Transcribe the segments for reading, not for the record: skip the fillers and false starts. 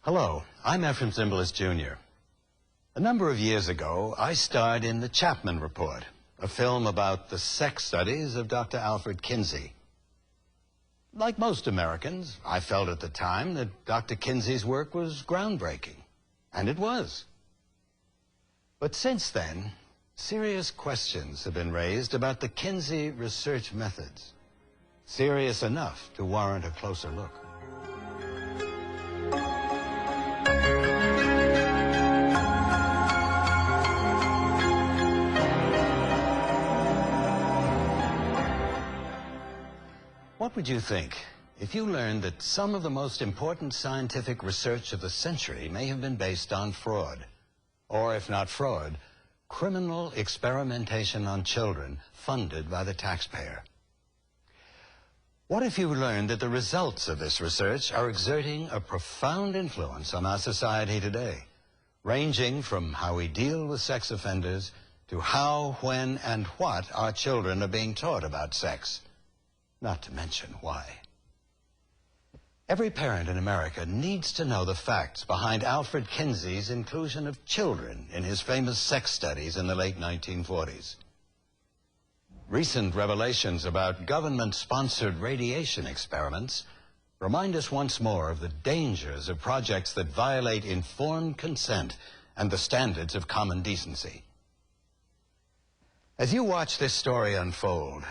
Hello, I'm Ephraim Zimbalist Jr. A number of years ago, I starred in The Chapman Report, a film about the sex studies of Dr. Alfred Kinsey. Like most Americans, I felt at the time that Dr. Kinsey's work was groundbreaking, and it was. But since then, serious questions have been raised about the Kinsey research methods, serious enough to warrant a closer look. What would you think if you learned that some of the most important scientific research of the century may have been based on fraud, or if not fraud, criminal experimentation on children funded by the taxpayer? What if you learned that the results of this research are exerting a profound influence on our society today, ranging from how we deal with sex offenders to how, when, and what our children are being taught about sex? Not to mention why. Every parent in America needs to know the facts behind Alfred Kinsey's inclusion of children in his famous sex studies in the late 1940s. Recent revelations about government-sponsored radiation experiments remind us once more of the dangers of projects that violate informed consent and the standards of common decency. As you watch this story unfold,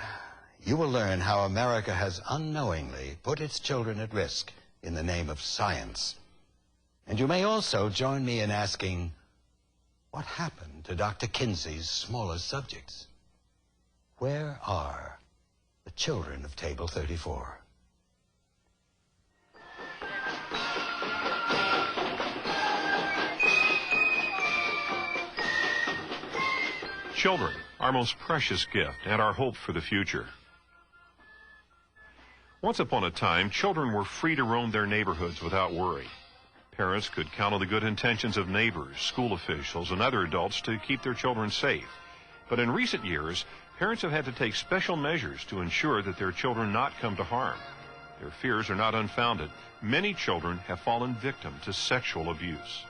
you will learn how America has unknowingly put its children at risk in the name of science. And you may also join me in asking, what happened to Dr. Kinsey's smallest subjects? Where are the children of Table 34? Children, our most precious gift and our hope for the future. Once upon a time, children were free to roam their neighborhoods without worry. Parents could count on the good intentions of neighbors, school officials, and other adults to keep their children safe. But in recent years, parents have had to take special measures to ensure that their children not come to harm. Their fears are not unfounded. Many children have fallen victim to sexual abuse.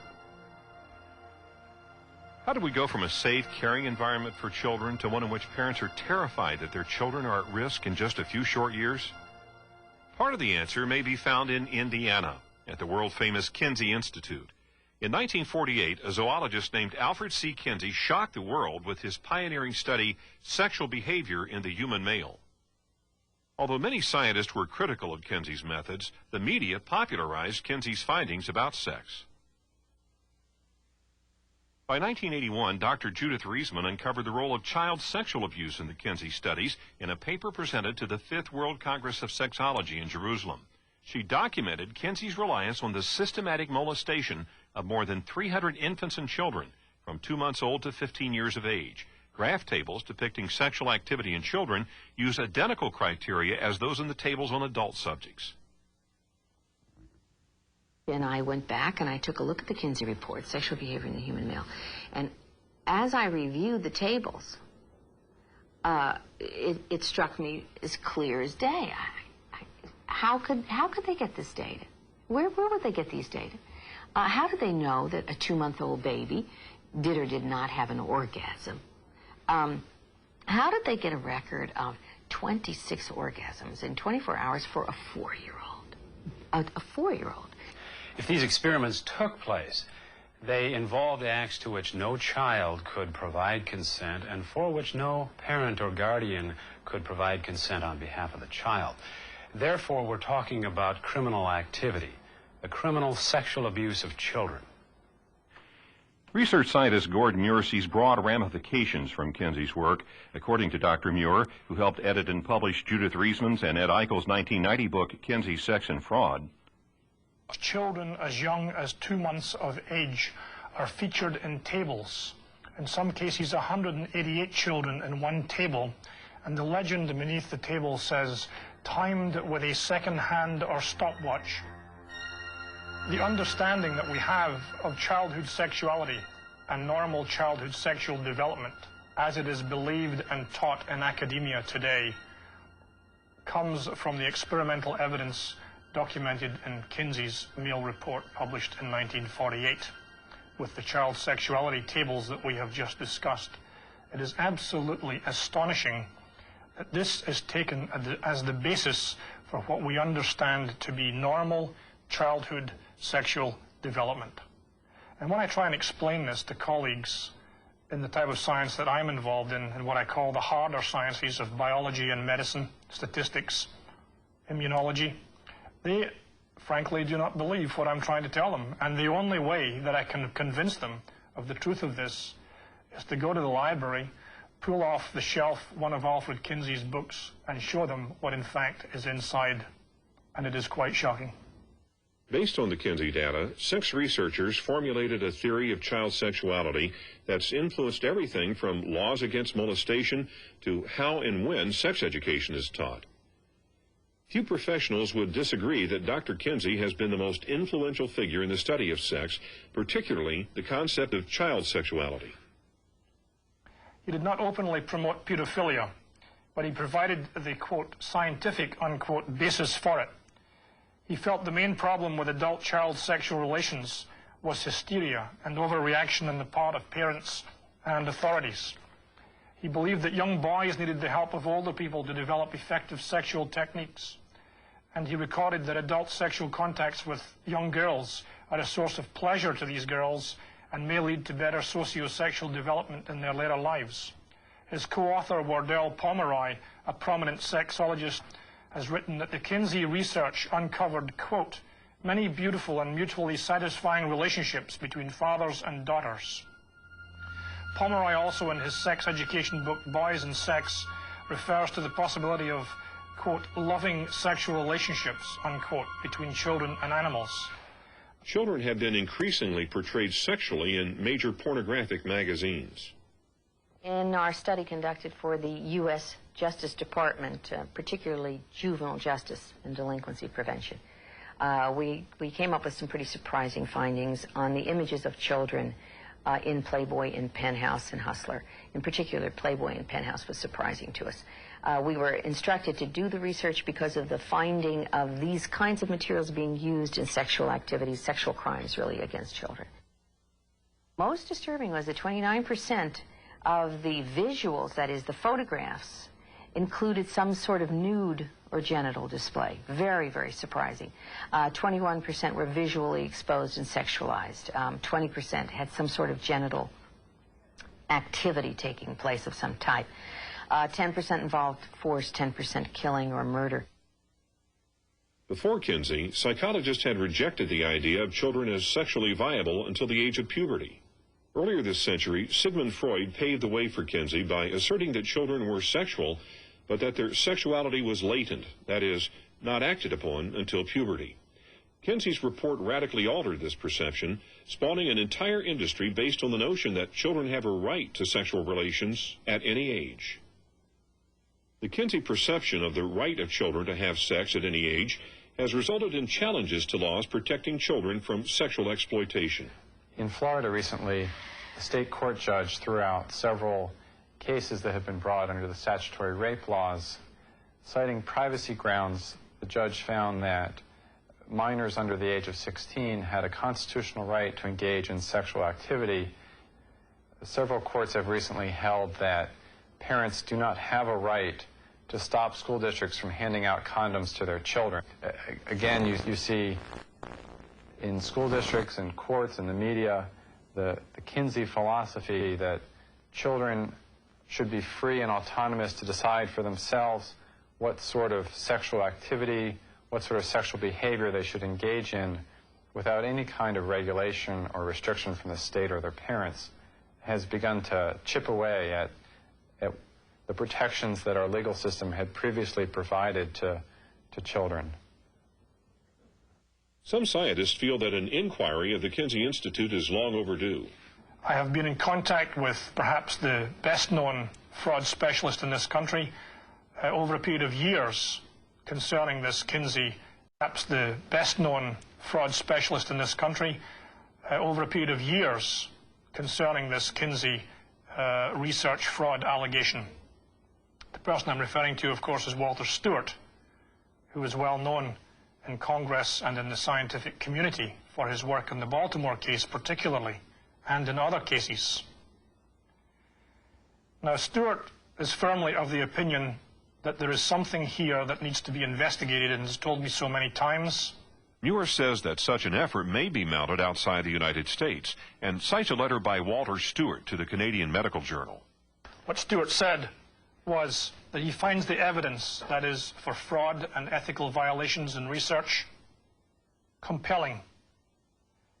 How do we go from a safe, caring environment for children to one in which parents are terrified that their children are at risk in just a few short years? Part of the answer may be found in Indiana, at the world-famous Kinsey Institute. In 1948, a zoologist named Alfred C. Kinsey shocked the world with his pioneering study, Sexual Behavior in the Human Male. Although many scientists were critical of Kinsey's methods, the media popularized Kinsey's findings about sex. By 1981, Dr. Judith Reisman uncovered the role of child sexual abuse in the Kinsey studies in a paper presented to the Fifth World Congress of Sexology in Jerusalem. She documented Kinsey's reliance on the systematic molestation of more than 300 infants and children from 2 months old to 15 years of age. Graph tables depicting sexual activity in children use identical criteria as those in the tables on adult subjects. And I went back and I took a look at the Kinsey report, Sexual Behavior in the Human Male. And as I reviewed the tables, it struck me as clear as day. How could they get this data? Where would they get these data? How did they know that a 2-month-old baby did or did not have an orgasm? How did they get a record of 26 orgasms in 24 hours for a 4-year-old? A 4-year-old. If these experiments took place, they involved acts to which no child could provide consent and for which no parent or guardian could provide consent on behalf of the child. Therefore, we're talking about criminal activity, the criminal sexual abuse of children. Research scientist Gordon Muir sees broad ramifications from Kinsey's work. According to Dr. Muir, who helped edit and publish Judith Reisman's and Ed Eichel's 1990 book, Kinsey, Sex and Fraud, children as young as 2 months of age are featured in tables. In some cases, 188 children in one table, and the legend beneath the table says, timed with a second hand or stopwatch. The understanding that we have of childhood sexuality and normal childhood sexual development, as it is believed and taught in academia today, comes from the experimental evidence documented in Kinsey's male report published in 1948 with the child sexuality tables that we have just discussed. It is absolutely astonishing that this is taken as the basis for what we understand to be normal childhood sexual development. And when I try and explain this to colleagues in the type of science that I'm involved in what I call the harder sciences of biology and medicine, statistics, immunology, they frankly do not believe what I'm trying to tell them. And the only way that I can convince them of the truth of this is to go to the library, pull off the shelf one of Alfred Kinsey's books, and show them what in fact is inside. And it is quite shocking. Based on the Kinsey data, sex researchers formulated a theory of child sexuality that's influenced everything from laws against molestation to how and when sex education is taught. Few professionals would disagree that Dr. Kinsey has been the most influential figure in the study of sex, particularly the concept of child sexuality. He did not openly promote pedophilia, but he provided the, quote, scientific, unquote, basis for it. He felt the main problem with adult-child sexual relations was hysteria and overreaction on the part of parents and authorities. He believed that young boys needed the help of older people to develop effective sexual techniques. And he recorded that adult sexual contacts with young girls are a source of pleasure to these girls and may lead to better socio-sexual development in their later lives. His co-author, Wardell Pomeroy, a prominent sexologist, has written that the Kinsey research uncovered, quote, many beautiful and mutually satisfying relationships between fathers and daughters. Pomeroy also, in his sex education book, Boys and Sex, refers to the possibility of, quote, loving sexual relationships, unquote, between children and animals. Children have been increasingly portrayed sexually in major pornographic magazines. In our study conducted for the U.S. Justice Department, particularly juvenile justice and delinquency prevention, we came up with some pretty surprising findings on the images of children in Playboy, in Penthouse, and Hustler. In particular, Playboy and Penthouse was surprising to us. We were instructed to do the research because of the finding of these kinds of materials being used in sexual activities, sexual crimes, really, against children. Most disturbing was that 29% of the visuals, that is, the photographs, included some sort of nude or genital display. Very, very surprising. 21% were visually exposed and sexualized. 20% had some sort of genital activity taking place of some type. 10% involved force, 10% killing or murder. Before Kinsey, psychologists had rejected the idea of children as sexually viable until the age of puberty. Earlier this century, Sigmund Freud paved the way for Kinsey by asserting that children were sexual, but that their sexuality was latent, that is, not acted upon until puberty. Kinsey's report radically altered this perception, spawning an entire industry based on the notion that children have a right to sexual relations at any age. The Kinsey perception of the right of children to have sex at any age has resulted in challenges to laws protecting children from sexual exploitation. In Florida recently, a state court judge threw out several cases that have been brought under the statutory rape laws. Citing privacy grounds, the judge found that minors under the age of 16 had a constitutional right to engage in sexual activity. Several courts have recently held that parents do not have a right to stop school districts from handing out condoms to their children. Again, you see in school districts and courts and the media the Kinsey philosophy that children should be free and autonomous to decide for themselves what sort of sexual activity, what sort of sexual behavior they should engage in without any kind of regulation or restriction from the state or their parents, has begun to chip away at the protections that our legal system had previously provided to children. Some scientists feel that an inquiry of the Kinsey Institute is long overdue. I have been in contact with perhaps the best-known fraud specialist in this country over a period of years concerning this Kinsey, perhaps the best-known fraud specialist in this country over a period of years concerning this Kinsey research fraud allegation. The person I'm referring to, of course, is Walter Stewart, who is well known in Congress and in the scientific community for his work in the Baltimore case particularly, and in other cases. Now, Stewart is firmly of the opinion that there is something here that needs to be investigated, and has told me so many times. Muir says that such an effort may be mounted outside the United States, and cites a letter by Walter Stewart to the Canadian Medical Journal. What Stewart said was that he finds the evidence, that is, for fraud and ethical violations in research, compelling,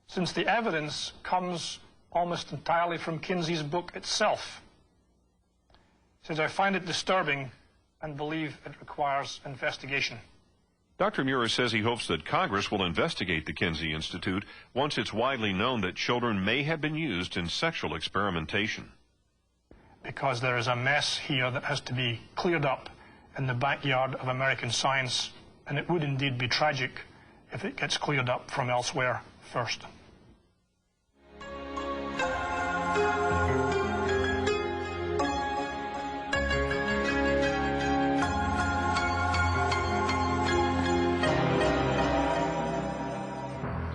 since the evidence comes almost entirely from Kinsey's book itself. He says, I find it disturbing and believe it requires investigation. Dr. Muir says he hopes that Congress will investigate the Kinsey Institute once it's widely known that children may have been used in sexual experimentation. Because there is a mess here that has to be cleared up in the backyard of American science, and it would indeed be tragic if it gets cleared up from elsewhere first.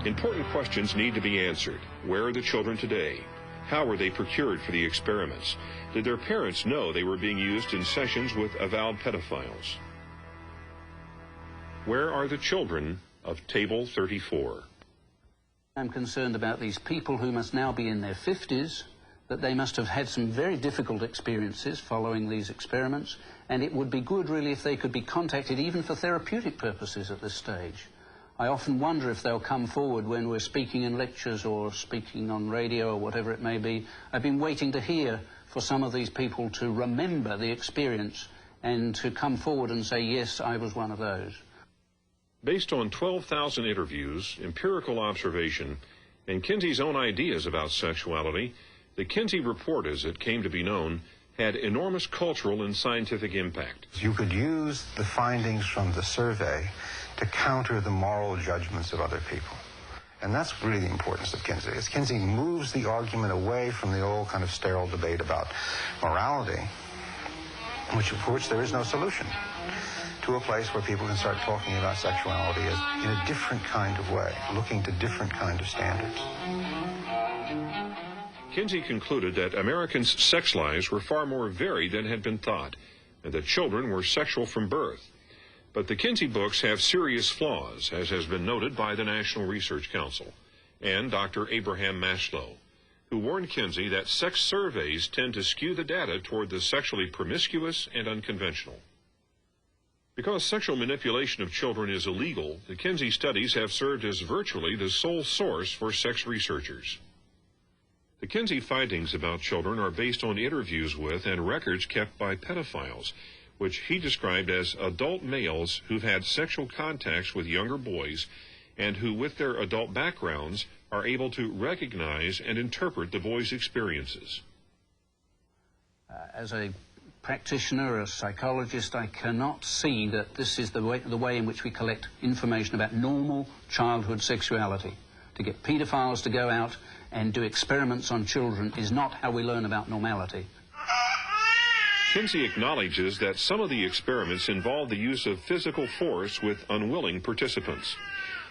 Important questions need to be answered. Where are the children today? How were they procured for the experiments? Did their parents know they were being used in sessions with avowed pedophiles? Where are the children of Table 34? I'm concerned about these people who must now be in their 50s, that they must have had some very difficult experiences following these experiments, and it would be good really if they could be contacted even for therapeutic purposes at this stage. I often wonder if they'll come forward when we're speaking in lectures or speaking on radio or whatever it may be. I've been waiting to hear for some of these people to remember the experience and to come forward and say, yes, I was one of those. Based on 12,000 interviews, empirical observation, and Kinsey's own ideas about sexuality, the Kinsey Report, as it came to be known, had enormous cultural and scientific impact. You could use the findings from the survey to counter the moral judgments of other people. And that's really the importance of Kinsey. As Kinsey moves the argument away from the old kind of sterile debate about morality, for which there is no solution, to a place where people can start talking about sexuality as in a different kind of way, looking to different kind of standards. Kinsey concluded that Americans' sex lives were far more varied than had been thought, and that children were sexual from birth. But the Kinsey books have serious flaws, as has been noted by the National Research Council and Dr. Abraham Maslow, who warned Kinsey that sex surveys tend to skew the data toward the sexually promiscuous and unconventional. Because sexual manipulation of children is illegal, the Kinsey studies have served as virtually the sole source for sex researchers. The Kinsey findings about children are based on interviews with and records kept by pedophiles, which he described as adult males who've had sexual contacts with younger boys and who, with their adult backgrounds, are able to recognize and interpret the boys' experiences. As a practitioner, a psychologist, I cannot see that this is the way in which we collect information about normal childhood sexuality. To get pedophiles to go out and do experiments on children is not how we learn about normality. Kinsey acknowledges that some of the experiments involve the use of physical force with unwilling participants.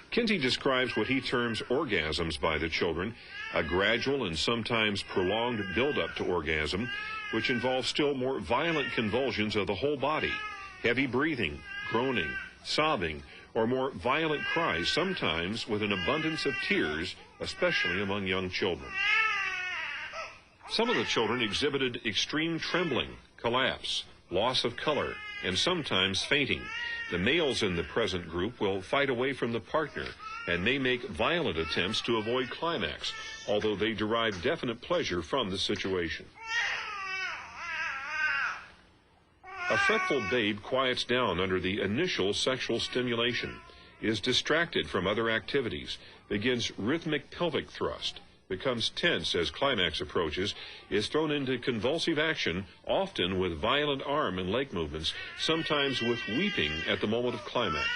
Kinsey describes what he terms orgasms by the children, a gradual and sometimes prolonged build-up to orgasm, which involves still more violent convulsions of the whole body, heavy breathing, groaning, sobbing, or more violent cries, sometimes with an abundance of tears, especially among young children. Some of the children exhibited extreme trembling, collapse, loss of color, and sometimes fainting. The males in the present group will fight away from the partner and may make violent attempts to avoid climax, although they derive definite pleasure from the situation. A fretful babe quiets down under the initial sexual stimulation, is distracted from other activities, begins rhythmic pelvic thrust, becomes tense as climax approaches, is thrown into convulsive action, often with violent arm and leg movements, sometimes with weeping at the moment of climax.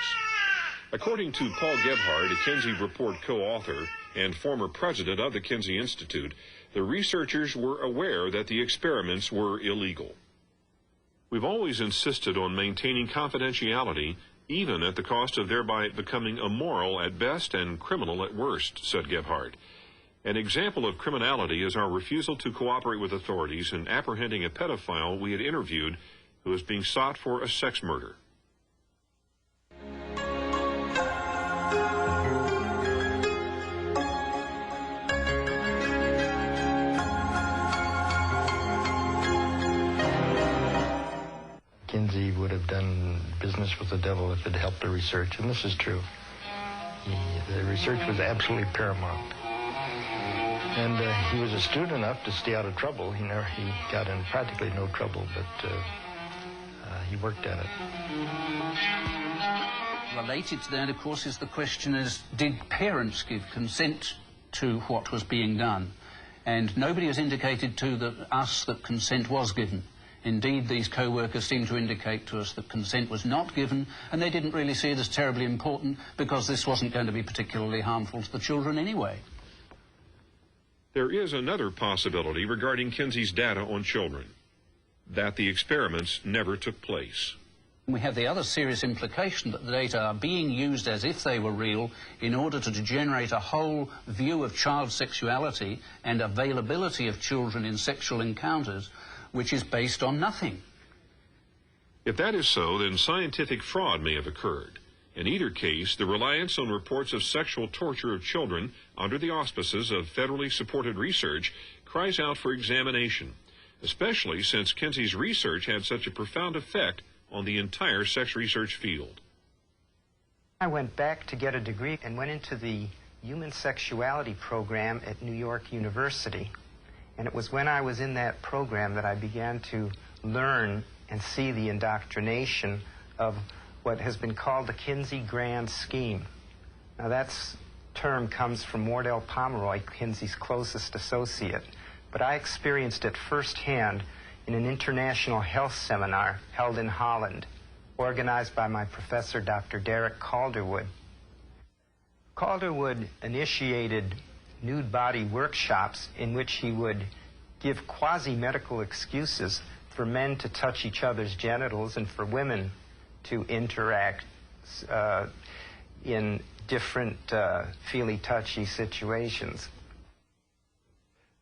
According to Paul Gebhard, a Kinsey Report co-author and former president of the Kinsey Institute, the researchers were aware that the experiments were illegal. We've always insisted on maintaining confidentiality even at the cost of thereby becoming immoral at best and criminal at worst, said Gebhardt. An example of criminality is our refusal to cooperate with authorities in apprehending a pedophile we had interviewed who is being sought for a sex murder. Kinsey would have done business with the devil if it helped the research, and this is true. The research was absolutely paramount. And he was astute enough to stay out of trouble. He got in practically no trouble, but he worked at it. Related to that, of course, is the question is, did parents give consent to what was being done? And nobody has indicated to us that consent was given. Indeed, these co-workers seem to indicate to us that consent was not given, and they didn't really see it as terribly important because this wasn't going to be particularly harmful to the children anyway. There is another possibility regarding Kinsey's data on children, that the experiments never took place. We have the other serious implication that the data are being used as if they were real in order to generate a whole view of child sexuality and availability of children in sexual encounters, which is based on nothing. If that is so, then scientific fraud may have occurred. In either case, the reliance on reports of sexual torture of children under the auspices of federally supported research cries out for examination, especially since Kinsey's research had such a profound effect on the entire sex research field. I went back to get a degree and went into the human sexuality program at New York University. And it was when I was in that program that I began to learn and see the indoctrination of what has been called the Kinsey Grand Scheme. Now that term comes from Wardell Pomeroy, Kinsey's closest associate, but I experienced it firsthand in an international health seminar held in Holland, organized by my professor, Dr. Derek Calderwood. Calderwood initiated nude body workshops in which he would give quasi-medical excuses for men to touch each other's genitals and for women to interact in different feely-touchy situations.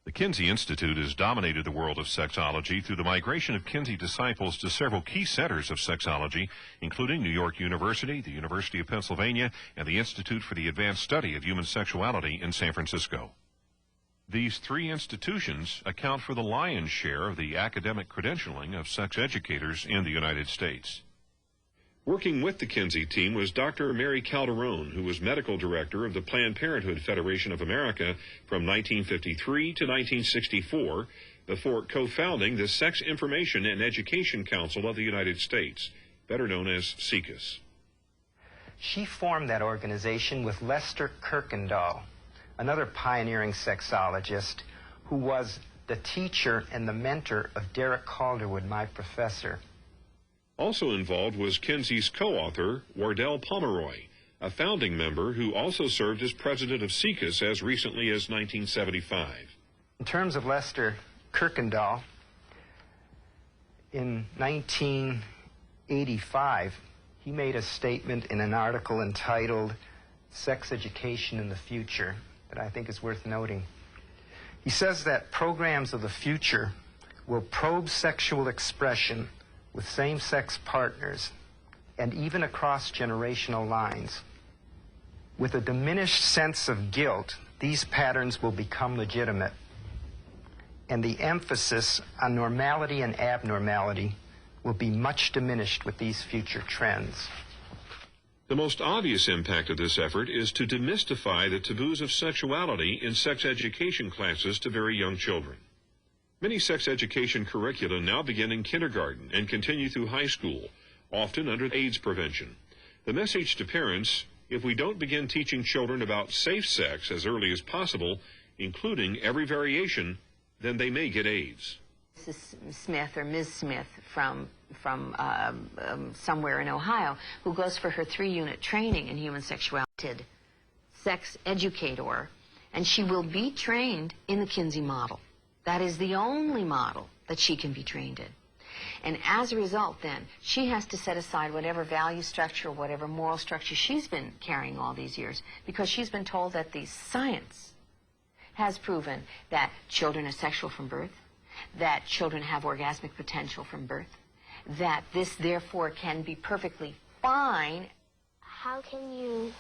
The Kinsey Institute has dominated the world of sexology through the migration of Kinsey disciples to several key centers of sexology, including New York University, the University of Pennsylvania, and the Institute for the Advanced Study of Human Sexuality in San Francisco. These three institutions account for the lion's share of the academic credentialing of sex educators in the United States. Working with the Kinsey team was Dr. Mary Calderon, who was medical director of the Planned Parenthood Federation of America from 1953 to 1964, before co-founding the Sex Information and Education Council of the United States, better known as SIECUS. She formed that organization with Lester Kirkendall, another pioneering sexologist who was the teacher and the mentor of Derek Calderwood, my professor. Also involved was Kinsey's co-author, Wardell Pomeroy, a founding member who also served as president of SIECUS as recently as 1975. In terms of Lester Kirkendall, in 1985, he made a statement in an article entitled Sex Education in the Future that I think is worth noting. He says that programs of the future will probe sexual expression with same-sex partners, and even across generational lines. With a diminished sense of guilt, these patterns will become legitimate, and the emphasis on normality and abnormality will be much diminished with these future trends. The most obvious impact of this effort is to demystify the taboos of sexuality in sex education classes to very young children. Many sex education curricula now begin in kindergarten and continue through high school, often under AIDS prevention. The message to parents, if we don't begin teaching children about safe sex as early as possible, including every variation, then they may get AIDS. Mrs. Smith or Ms. Smith from somewhere in Ohio, who goes for her 3-unit training in human sexuality, sex educator, and she will be trained in the Kinsey model. That is the only model that she can be trained in. And as a result, then, she has to set aside whatever value structure, whatever moral structure she's been carrying all these years, because she's been told that the science has proven that children are sexual from birth, that children have orgasmic potential from birth, that this, therefore, can be perfectly fine. How can you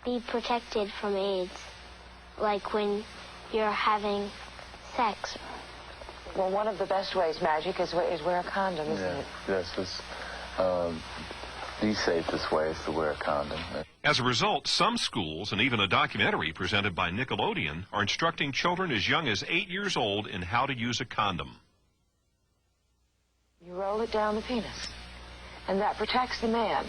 be protected from AIDS, like when you're having sex? Well, one of the best ways, Magic, is wear a condom, isn't it? Yes, it's the safest way is to wear a condom. As a result, some schools and even a documentary presented by Nickelodeon are instructing children as young as 8 years old in how to use a condom. You roll it down the penis, and that protects the man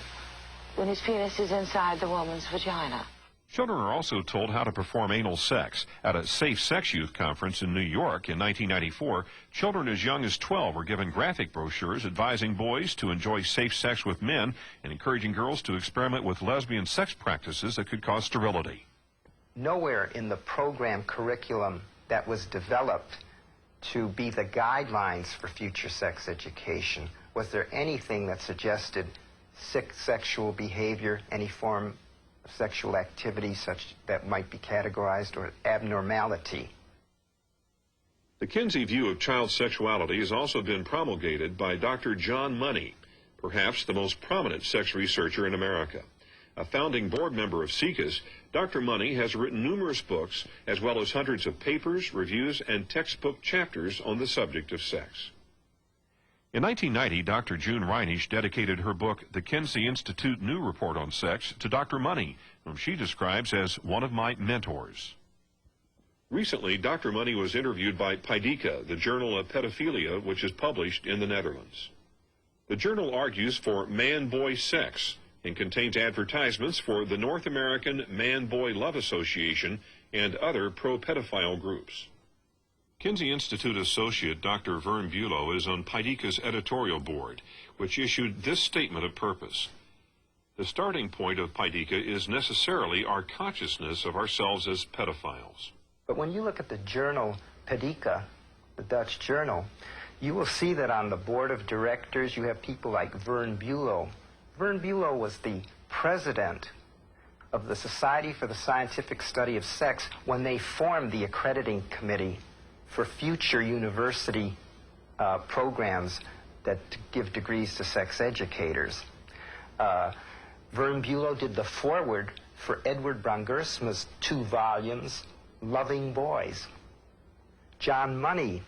when his penis is inside the woman's vagina. Children are also told how to perform anal sex. At a Safe Sex Youth Conference in New York in 1994, children as young as 12 were given graphic brochures advising boys to enjoy safe sex with men and encouraging girls to experiment with lesbian sex practices that could cause sterility. Nowhere in the program curriculum that was developed to be the guidelines for future sex education was there anything that suggested sexual behavior, any form of sexual activity such that might be categorized or abnormality. The Kinsey view of child sexuality has also been promulgated by Dr. John Money, perhaps the most prominent sex researcher in America. A founding board member of SICAS, Dr. Money has written numerous books as well as hundreds of papers, reviews, and textbook chapters on the subject of sex. In 1990, Dr. June Reinisch dedicated her book, The Kinsey Institute New Report on Sex, to Dr. Money, whom she describes as one of my mentors. Recently, Dr. Money was interviewed by Pideka, the journal of pedophilia, which is published in the Netherlands. The journal argues for man-boy sex and contains advertisements for the North American Man-Boy Love Association and other pro-pedophile groups. Kinsey Institute associate Dr. Vern Bulow is on Pideka's editorial board, which issued this statement of purpose. The starting point of Pideka is necessarily our consciousness of ourselves as pedophiles. But when you look at the journal Pideka, the Dutch journal, you will see that on the board of directors you have people like Vern Bulow. Vern Bulow was the president of the Society for the Scientific Study of Sex when they formed the accrediting committee for future university programs that give degrees to sex educators. Vern Bulow did the foreword for Edward Brangersma's 2 volumes, Loving Boys. John Money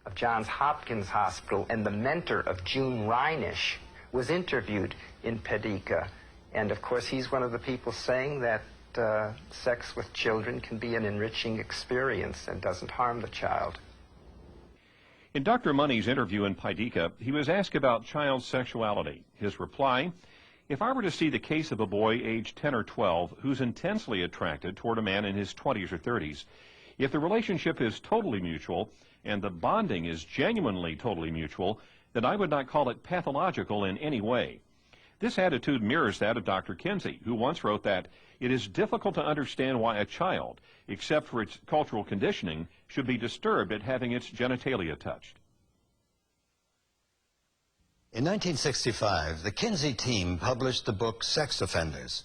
of Johns Hopkins Hospital and the mentor of June Reinisch was interviewed in Pideka. And of course, he's one of the people saying that sex with children can be an enriching experience and doesn't harm the child. In Dr. Money's interview in Pideka, he was asked about child sexuality. His reply, if I were to see the case of a boy aged 10 or 12 who's intensely attracted toward a man in his 20s or 30s, if the relationship is totally mutual and the bonding is genuinely totally mutual, then I would not call it pathological in any way. This attitude mirrors that of Dr. Kinsey, who once wrote that it is difficult to understand why a child, except for its cultural conditioning, should be disturbed at having its genitalia touched. In 1965, the Kinsey team published the book Sex Offenders,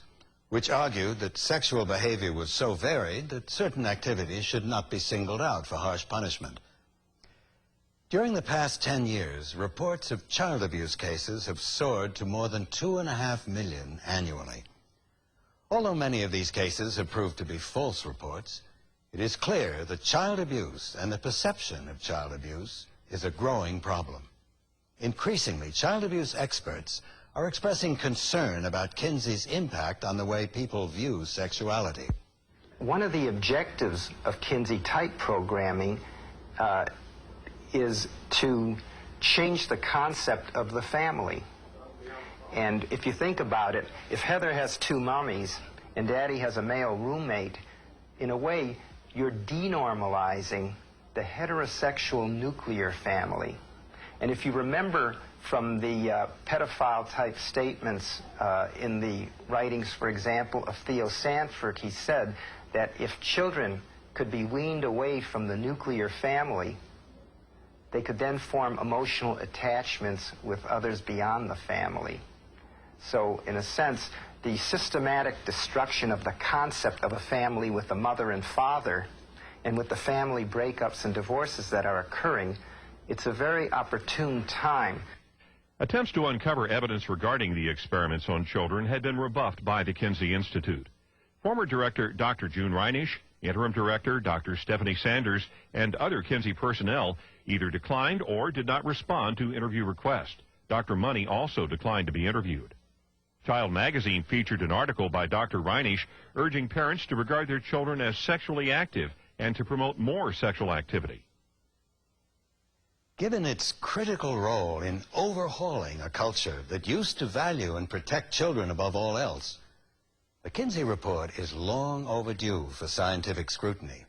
which argued that sexual behavior was so varied that certain activities should not be singled out for harsh punishment. During the past 10 years, reports of child abuse cases have soared to more than 2.5 million annually. Although many of these cases have proved to be false reports, it is clear that child abuse and the perception of child abuse is a growing problem. Increasingly, child abuse experts are expressing concern about Kinsey's impact on the way people view sexuality. One of the objectives of Kinsey-type programming is to change the concept of the family. And if you think about it, if Heather has 2 mommies and Daddy has a male roommate, in a way, you're denormalizing the heterosexual nuclear family. And if you remember from the pedophile-type statements in the writings, for example, of Theo Sanford, he said that if children could be weaned away from the nuclear family, they could then form emotional attachments with others beyond the family. So, in a sense, the systematic destruction of the concept of a family with a mother and father, and with the family breakups and divorces that are occurring, it's a very opportune time. Attempts to uncover evidence regarding the experiments on children had been rebuffed by the Kinsey Institute. Former director Dr. June Reinisch, interim director Dr. Stephanie Sanders, and other Kinsey personnel either declined or did not respond to interview requests. Dr. Money also declined to be interviewed. Child Magazine featured an article by Dr. Reinisch urging parents to regard their children as sexually active and to promote more sexual activity. Given its critical role in overhauling a culture that used to value and protect children above all else, the Kinsey report is long overdue for scientific scrutiny.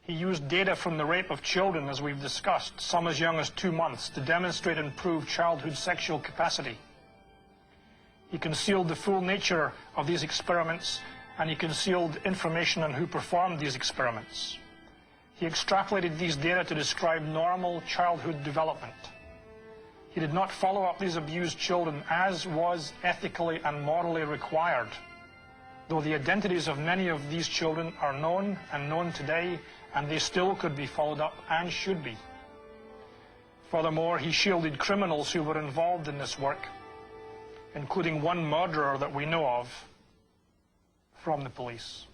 He used data from the rape of children, as we've discussed, some as young as 2 months, to demonstrate improved childhood sexual capacity. He concealed the full nature of these experiments, and he concealed information on who performed these experiments. He extrapolated these data to describe normal childhood development. He did not follow up these abused children as was ethically and morally required, though the identities of many of these children are known and known today, and they still could be followed up and should be. Furthermore, he shielded criminals who were involved in this work, including one murderer that we know of, from the police.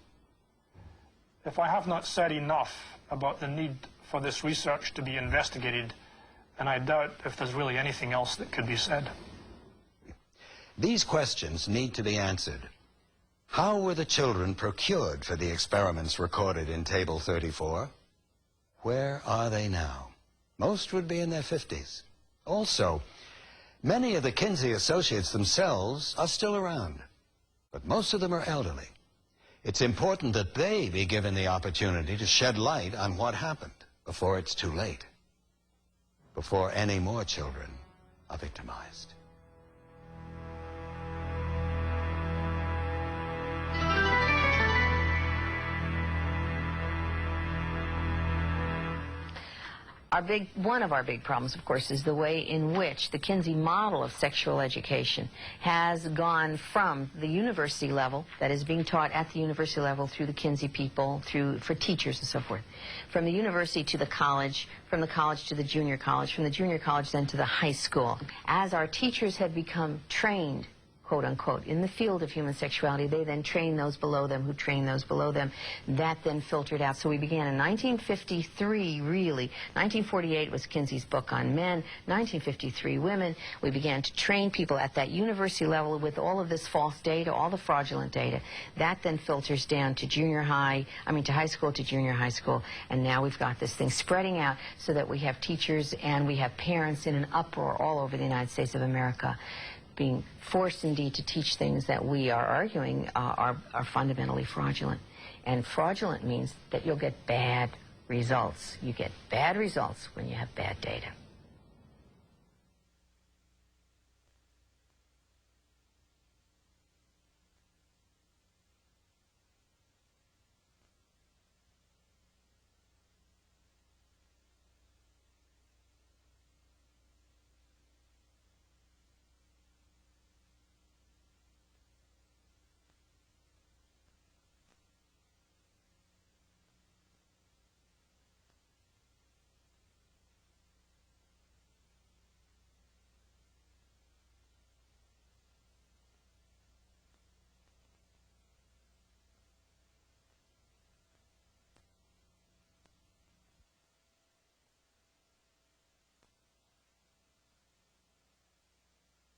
If I have not said enough about the need for this research to be investigated, then I doubt if there's really anything else that could be said. These questions need to be answered. How were the children procured for the experiments recorded in Table 34? Where are they now? Most would be in their 50s. Also, many of the Kinsey associates themselves are still around, but most of them are elderly. It's important that they be given the opportunity to shed light on what happened before it's too late, before any more children are victimized. One of our big problems, of course, is the way in which the Kinsey model of sexual education has gone from the university level, that is being taught at the university level through the Kinsey people, for teachers and so forth, from the university to the college, from the college to the junior college, from the junior college then to the high school. As our teachers had become trained, quote unquote, in the field of human sexuality, they then trained those below them who trained those below them. That then filtered out. So we began in 1953, really. 1948 was Kinsey's book on men. 1953, women. We began to train people at that university level with all of this false data, all the fraudulent data. That then filters down to to high school, to junior high school. And now we've got this thing spreading out so that we have teachers and we have parents in an uproar all over the United States of America, being forced indeed to teach things that we are arguing are fundamentally fraudulent. And fraudulent means that you'll get bad results. You get bad results when you have bad data.